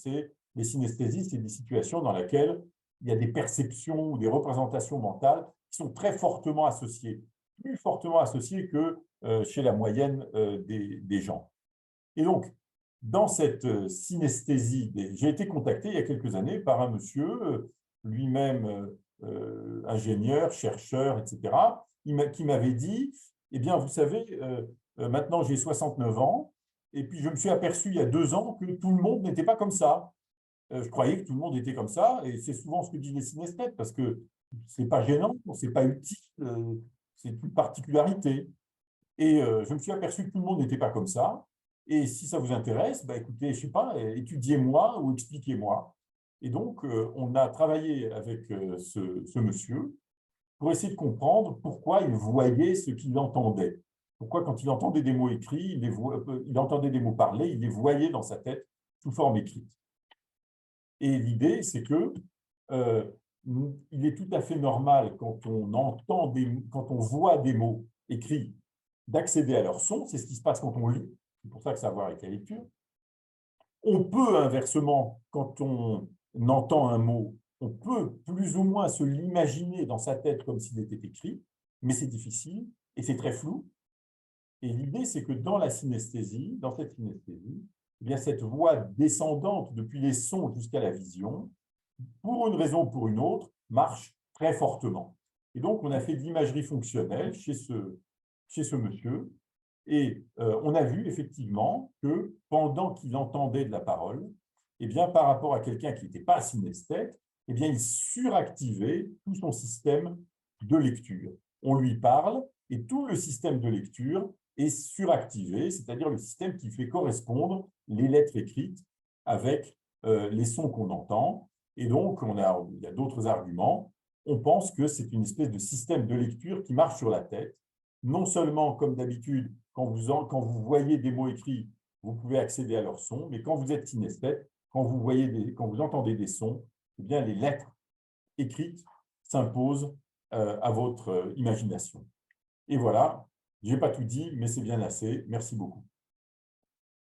Les synesthésies, c'est des situations dans lesquelles il y a des perceptions ou des représentations mentales qui sont très fortement associées, plus fortement associées que chez la moyenne des gens. Et donc, dans cette synesthésie, j'ai été contacté il y a quelques années par un monsieur, lui-même ingénieur, chercheur, etc., qui m'avait dit, eh bien, vous savez, maintenant j'ai 69 ans, et puis je me suis aperçu il y a 2 ans que tout le monde n'était pas comme ça. Je croyais que tout le monde était comme ça, et c'est souvent ce que disent les synesthètes, parce que ce n'est pas gênant, ce n'est pas utile, c'est une particularité. Et je me suis aperçu que tout le monde n'était pas comme ça, Et si ça vous intéresse, bah, écoutez, je ne sais pas, étudiez-moi ou expliquez-moi. Et donc, on a travaillé avec ce monsieur pour essayer de comprendre pourquoi il voyait ce qu'il entendait. Pourquoi, quand il entendait des mots écrits, il entendait des mots parlés, il les voyait dans sa tête sous forme écrite. Et l'idée, c'est que il est tout à fait normal, quand on voit des mots écrits, d'accéder à leur son. C'est ce qui se passe quand on lit. C'est pour ça que ça a à voir avec la lecture. On peut, inversement, quand on entend un mot, on peut plus ou moins se l'imaginer dans sa tête comme s'il était écrit, mais c'est difficile et c'est très flou. Et l'idée, c'est que dans cette synesthésie, eh bien, cette voie descendante depuis les sons jusqu'à la vision, pour une raison ou pour une autre, marche très fortement. Et donc, on a fait de l'imagerie fonctionnelle chez ce monsieur, et on a vu effectivement que pendant qu'il entendait de la parole, eh bien, par rapport à quelqu'un qui n'était pas synesthète, eh bien, il suractivait tout son système de lecture. On lui parle et tout le système de lecture est suractivé, c'est-à-dire le système qui fait correspondre les lettres écrites avec les sons qu'on entend. Et donc, il y a d'autres arguments. On pense que c'est une espèce de système de lecture qui marche sur la tête. Non seulement, comme d'habitude, quand vous voyez des mots écrits, vous pouvez accéder à leur son, mais quand vous êtes synesthète, quand vous entendez des sons, eh bien, les lettres écrites s'imposent à votre imagination. Et voilà, je n'ai pas tout dit, mais c'est bien assez. Merci beaucoup.